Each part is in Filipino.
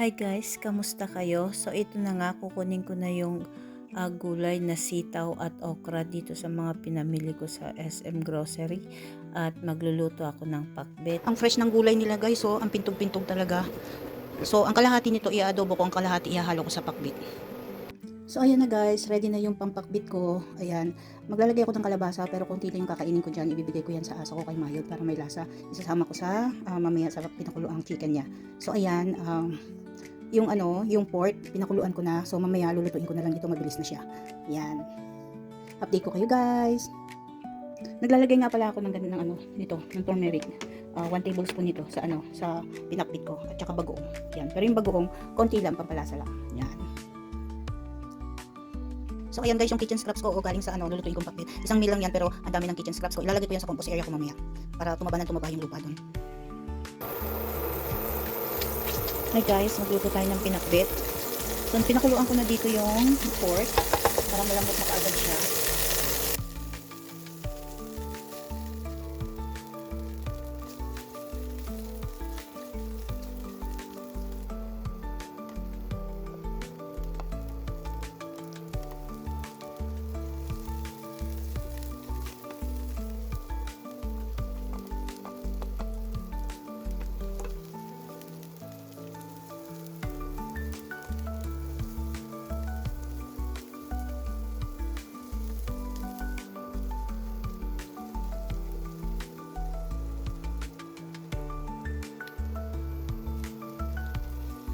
Hi guys, kamusta kayo? So ito na nga, kukunin ko na yung gulay na sitaw at okra dito sa mga pinamili ko sa SM Grocery at magluluto ako ng pakbet. Ang fresh ng gulay nila guys, so ang pintog-pintog talaga. So ang kalahati nito i-adobo ko, ang kalahati ihahalo ko sa pakbit. So ayan na guys, ready na yung pampakbit ko. Ayan, maglalagay ako ng kalabasa pero konti lang yung kakainin ko dyan. Ibibigay ko yan sa aso ko kay Mayod para may lasa. Isasama ko sa mamaya sa pinakuluang chicken niya. So ayan, yung pork, pinakuluan ko na. So mamaya lulutuin ko na lang ito, mabilis na siya. Ayan, update ko kayo guys. Naglalagay nga pala ako ng ganun ng turmeric. 1 tablespoon nito sa pinakbit ko at saka bagoong. Yan. Pero yung bagoong konti lang, pampalasa lang. Yan. So ayan guys, yung kitchen scraps ko galing sa lulutuin kong pakbit. Isang meal lang yan pero ang dami ng kitchen scraps ko. Ilalagay ko yan sa compost area ko mamaya para tumaba yung lupa doon. Hi guys, magluto tayo ng pinakbit. So pinakuluan ko na dito yung pork para malambot na kaagad siya.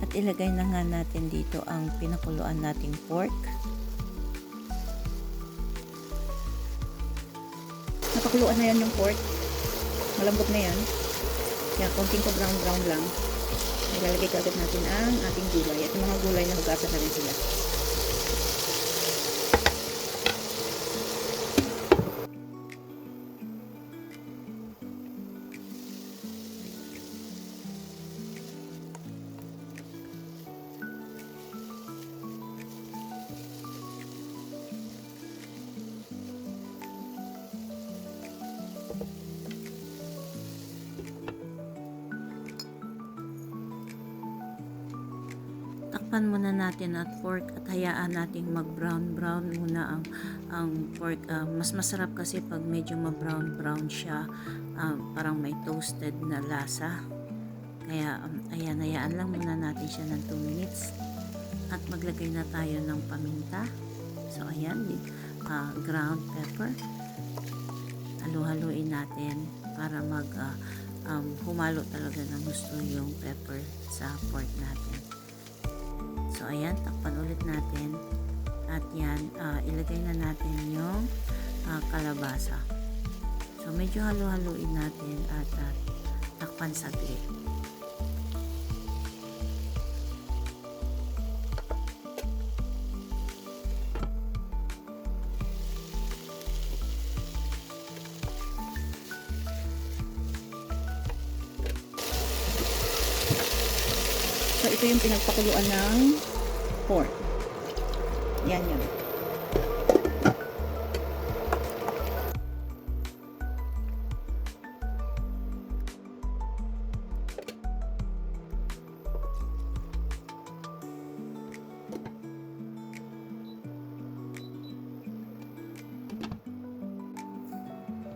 At ilagay na nga natin dito ang pinakuluan nating pork. Napakuluan na yan yung pork. Malambot na yan. Kaya konting ko brown lang. Ilalagay ka agad natin ang ating gulay. At yung mga gulay na hugasan na rin sila. Takpan muna natin at pork at hayaan nating mag-brown muna ang pork. Mas masarap kasi pag medyo ma-brown siya, parang may toasted na lasa. Kaya ayan, hayaan lang muna natin siya ng 2 minutes at maglagay na tayo ng paminta. So ayan, ground pepper. Halo-haluin natin para humalo talaga ng gusto yung pepper sa pork natin. So ayan, takpan ulit natin at yan, ilagay na natin yung kalabasa. So medyo halo-haluin natin at takpan saglit. So ito yung pinagpakuluan ng pork. Yan.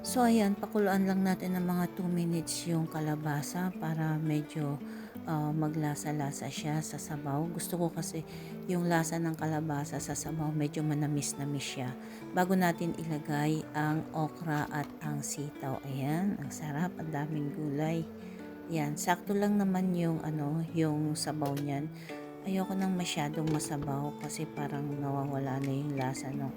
So ayan, pakuluan lang natin ng mga 2 minutes yung kalabasa para medyo maglasa-lasa siya sa sabaw. Gusto ko kasi yung lasa ng kalabasa sa sabaw medyo manamis-namis siya. Bago natin ilagay ang okra at ang sitaw. Ayan, ang sarap, ang daming gulay. Ayan, sakto lang naman yung yung sabaw niyan. Ayoko nang masyadong masabaw kasi parang nawawala na yung lasa ng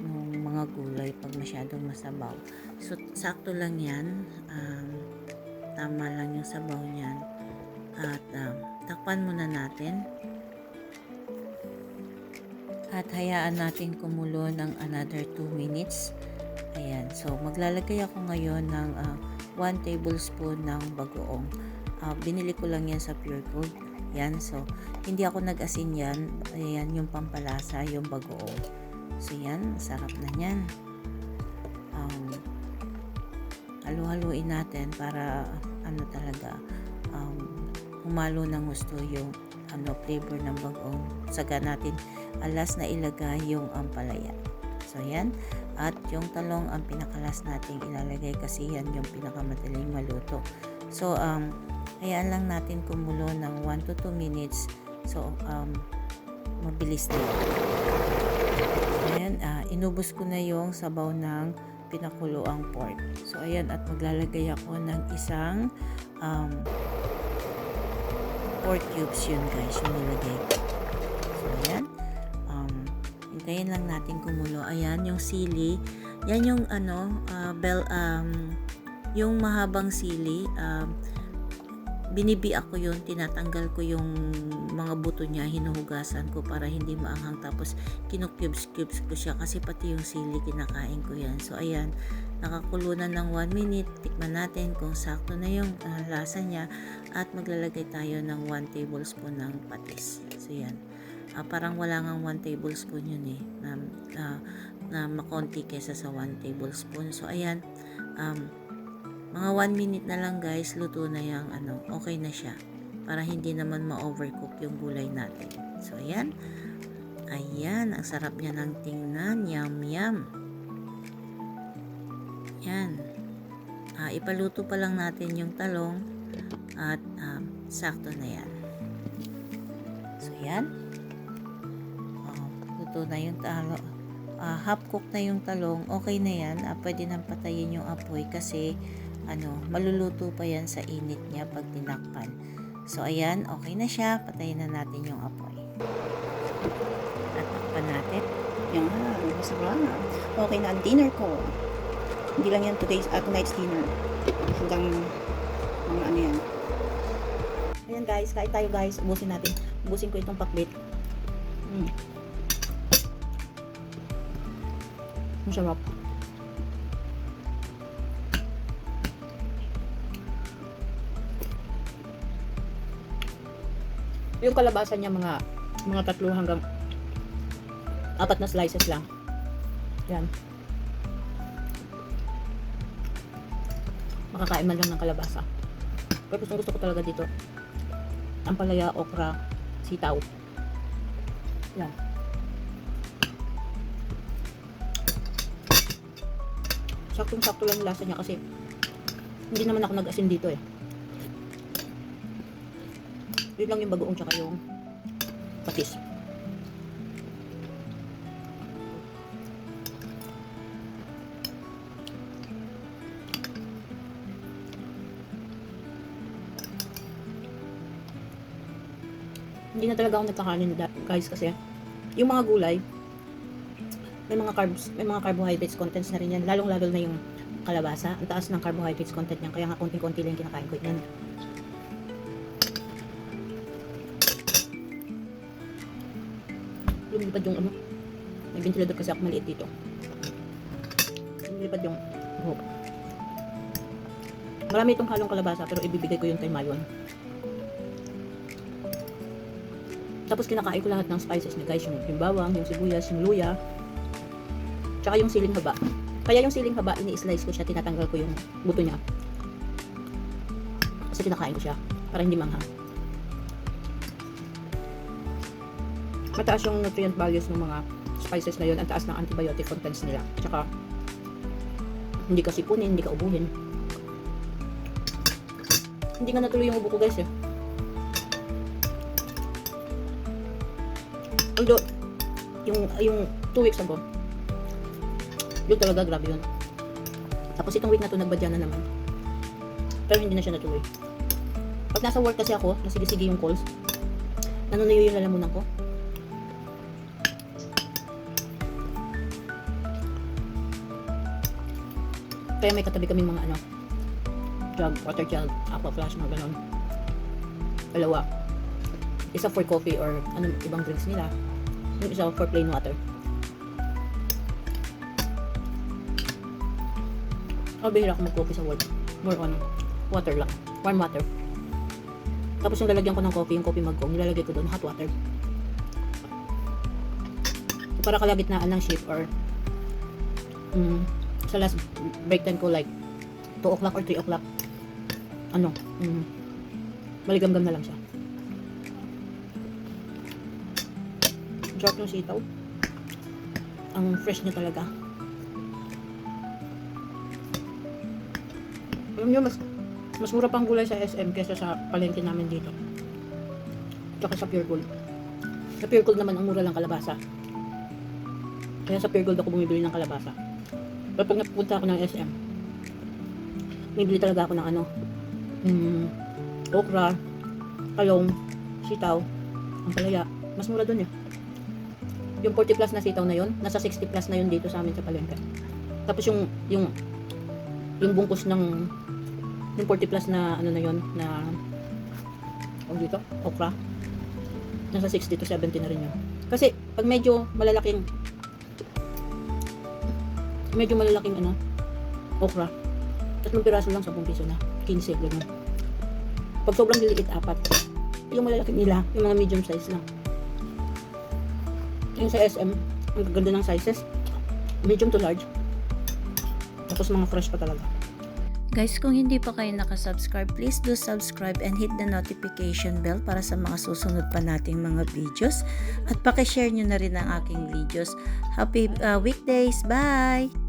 ng mga gulay pag masyadong masabaw. So sakto lang yan, tama lang yung sabaw niyan at takpan muna natin at hayaan natin kumulo ng another 2 minutes. Ayan, so maglalagay ako ngayon ng 1 tablespoon ng bagoong. Binili ko lang yan sa Pure Gold. Yan, so hindi ako nag-asin yan. Ayan yung pampalasa, yung bagoong. So yan, sarap na yan. Halo-haluin natin para talaga humalo ng gusto yung flavor ng bagoong. Saka natin alas na ilagay yung ampalaya. So yan. At yung talong ang pinakalas nating ilalagay kasi yan yung pinakamadaling maluto. So hayaan lang natin kumulo ng 1 to 2 minutes. So mabilis na yun. Ayan, inubos ko na yung sabaw ng pinakuloang pork. So ayan, at maglalagay ako ng isang pork cubes yun guys, yung nilagay ko. So ayan, hintayin lang natin kumulo. Ayan, yung sili, yan yung yung mahabang sili, binibiak ko yun, tinatanggal ko yung mga buto niya, hinuhugasan ko para hindi maanghang, tapos kinukubes ko siya kasi pati yung sili kinakain ko yan. So ayan, nakakulo na ng 1 minute, tikman natin kung sakto na yung lasa niya at maglalagay tayo ng 1 tablespoon ng patis. So yan, parang wala ngang 1 tablespoon yun na makonti kesa sa 1 tablespoon. So ayan, mga 1 minute na lang guys, luto na yung okay na siya. Para hindi naman ma-overcook yung gulay natin. So ayan. Ayan, ang sarap niya ng tingnan. Yum yum. Yan. Ipaluto pa lang natin yung talong at sakto na yan. So yan. Luto na yung talong. Half cook na yung talong. Okay na yan. Pwede nang patayin yung apoy kasi maluluto pa yan sa init niya pag tinakpan. So ayan, okay na siya. Patayin na natin yung apoy. At takpan natin. Yan, masarap. Okay na ang dinner ko. Hindi lang yan tonight's dinner. Hanggang mga yan. Ayan guys, kain tayo guys. Ubusin natin. Ubusin ko itong pakbit. Masarap. Yung kalabasa niya mga 3 hanggang 4 na slices lang. Yan. Makakain man lang ng kalabasa. Pero gusto ko talaga dito. Ampalaya, okra, sitaw. Yan. Saktong-sakto lang yung lasa niya kasi hindi naman ako nag-asin dito eh. Yun lang yung bagoong tsaka yung patis. Hindi na talaga ako nagkakanin guys kasi yung mga gulay may mga carbs, may mga carbohydrates contents na rin yan, lalong-lalo na yung kalabasa. Ang taas ng carbohydrates content niyan, kaya nga konting-konti lang yung kinakain ko yan. Lumilipad yung may ventilador kasi ako maliit dito. Lumilipad yung buhok. Marami itong halong kalabasa pero ibibigay ko yung kay Mayon. Tapos kinakain ko lahat ng spices niya guys, yung bawang, yung sibuyas, yung luya, tsaka yung siling haba. Kaya yung siling haba, ini-slice ko siya, tinatanggal ko yung buto niya. Kasi kinakain ko siya para hindi manghang. Mataas yung nutrient values ng mga spices na yun, ang taas ng antibiotic contents nila. Tsaka hindi ka sipunin, hindi ka ubuhin. Hindi nga natuloy yung ubo ko guys eh. Although, yung 2 weeks ago, yun talaga grabe yun. Tapos itong week na to nagbadya na naman. Pero hindi na siya natuloy. Pag nasa work kasi ako, nasige-sige yung calls, nanunuyo yung lalamunan ko. Kaya may katabi kaming mga jug, water jug, aqua flash, mga ganon. Dalawa. Isa for coffee or ibang drinks nila. Yung isa for plain water. Bihira ako mag-coffee sa work. More on water lang. Warm water. Tapos yung lalagyan ko ng coffee, yung coffee mug ko, nilalagay ko doon hot water. Para kalagitnaan ng shift or sa last break time ko like 2 o'clock or 3 o'clock. Maligam-gam na lang siya. Ang sarap ng sitaw. Ang fresh niya talaga. Alam nyo, mas mura pang gulay sa SM kesa sa palengke namin dito. Tsaka sa Pure Gold. Sa Pure Gold naman, ang mura lang kalabasa. Kaya sa Pure Gold ako bumibili ng kalabasa. Pero pag napunta ako ng SM, bumibili talaga ako ng okra, talong, sitaw, ang palaya. Mas mura dun eh. Yung 40 plus na sitaw na yun, nasa 60 plus na yun dito sa amin sa palengke. Tapos yung bungkus ng yung 40 plus na na yun, na dito, okra, nasa 60 to 70 na rin yun. Kasi pag medyo malalaking okra, 3 piraso lang 10 piso na, 15 ganun. Pag sobrang liliit, 4. Yung malalaki nila, yung mga medium size lang. Yung sa SM, ang gaganda ng sizes, medium to large. Tapos mga fresh pa talaga. Guys, kung hindi pa kayo nakasubscribe, please do subscribe and hit the notification bell para sa mga susunod pa nating mga videos. At pakishare nyo na rin ang aking videos. Happy weekdays! Bye!